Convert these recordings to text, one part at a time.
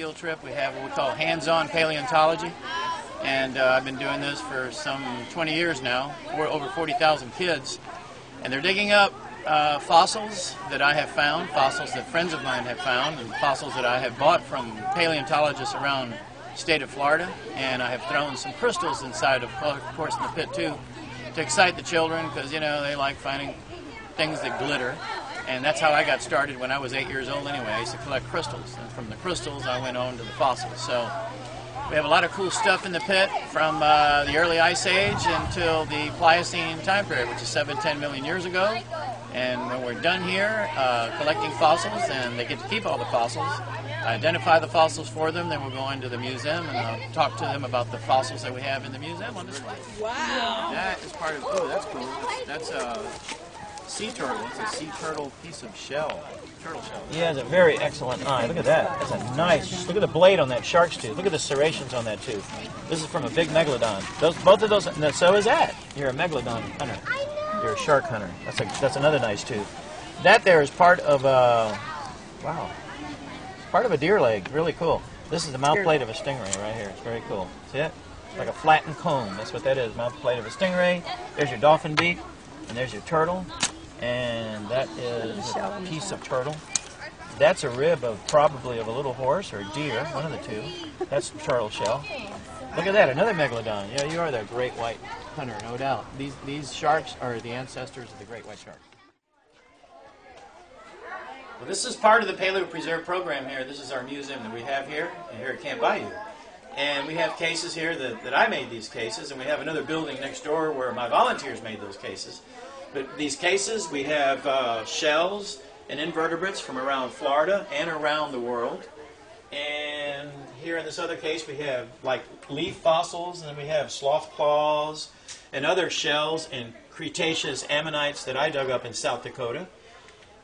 field trip. We have what we call hands-on paleontology, and I've been doing this for some 20 years now. We're over 40,000 kids, and they're digging up fossils that I have found, fossils that friends of mine have found, and fossils that I have bought from paleontologists around the state of Florida. And I have thrown some crystals inside, of course, in the pit too, to excite the children, because you know they like finding things that glitter. And that's how I got started when I was 8 years old anyway. I used to collect crystals, and from the crystals I went on to the fossils. So we have a lot of cool stuff in the pit from the early Ice Age until the Pliocene time period, which is 7-10 million years ago. And when we're done here collecting fossils, and they get to keep all the fossils, I identify the fossils for them, then we'll go into the museum and I'll talk to them about the fossils that we have in the museum on display. Wow! That is part of, oh, that's cool. That's a sea turtle. It's a sea turtle piece of shell. Turtle shell. He has a very excellent eye. Look at that. That's a nice. Look at the blade on that shark's tooth. Look at the serrations on that tooth. This is from a big megalodon. Both of those. So is that. You're a megalodon hunter. You're a shark hunter. That's another nice tooth. That there is part of wow. Part of a deer leg. Really cool. This is the mouth plate of a stingray right here. It's very cool. See it? It's like a flattened comb. That's what that is. Mouth plate of a stingray. There's your dolphin beak, and there's your turtle. And that is a piece of turtle. That's a rib of probably of a little horse or a deer, one of the two. That's turtle shell. Look at that, another megalodon. Yeah, you are the great white hunter, no doubt. These sharks are the ancestors of the great white shark. Well, this is part of the Paleo Preserve program here. This is our museum that we have here at Camp Bayou. And we have cases here that I made these cases, and we have another building next door where my volunteers made those cases. But these cases, we have shells and invertebrates from around Florida and around the world. And here in this other case, we have like leaf fossils, and then we have sloth claws and other shells and Cretaceous ammonites that I dug up in South Dakota.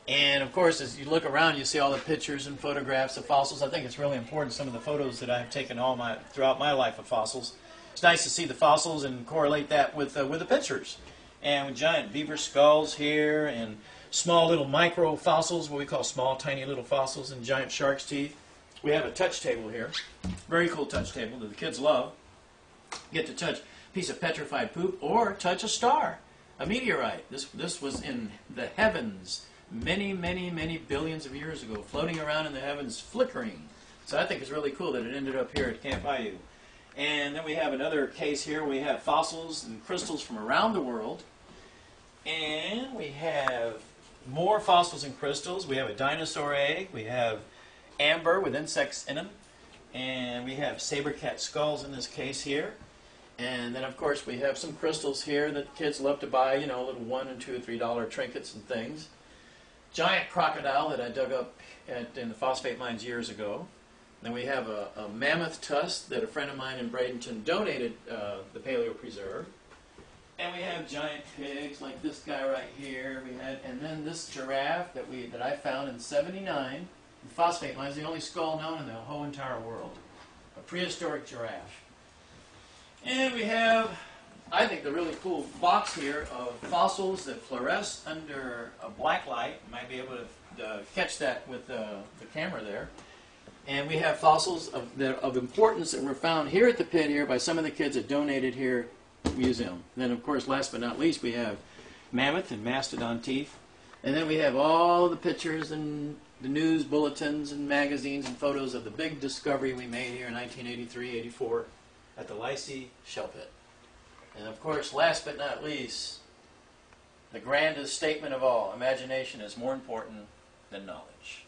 And of course, as you look around, you see all the pictures and photographs of fossils. I think it's really important, some of the photos that I've taken throughout my life of fossils. It's nice to see the fossils and correlate that with the pictures. And with giant beaver skulls here, and small little micro fossils, what we call small, tiny little fossils, and giant shark's teeth. We have a touch table here. Very cool touch table that the kids love. You get to touch a piece of petrified poop or touch a star, a meteorite. This was in the heavens many, many, many billions of years ago, floating around in the heavens, flickering. So I think it's really cool that it ended up here at Camp Bayou. And then we have another case here. We have fossils and crystals from around the world. And we have more fossils and crystals. We have a dinosaur egg. We have amber with insects in them. And we have saber cat skulls in this case here. And then, of course, we have some crystals here that kids love to buy, you know, little $1 and $2 and $3 trinkets and things. Giant crocodile that I dug up in the phosphate mines years ago. Then we have a mammoth tusk that a friend of mine in Bradenton donated the Paleo Preserve. And we have giant pigs like this guy right here. And then this giraffe that I found in '79 in phosphate mines, the only skull known in the whole entire world. A prehistoric giraffe. And we have, I think, the really cool box here of fossils that fluoresce under a black light. You might be able to catch that with the camera there. And we have fossils of importance that were found here at the pit here by some of the kids that donated here at the museum. And then, of course, last but not least, we have mammoth and mastodon teeth. And then we have all the pictures and the news bulletins and magazines and photos of the big discovery we made here in 1983-84 at the Lycée Shell Pit. And, of course, last but not least, the grandest statement of all, imagination is more important than knowledge.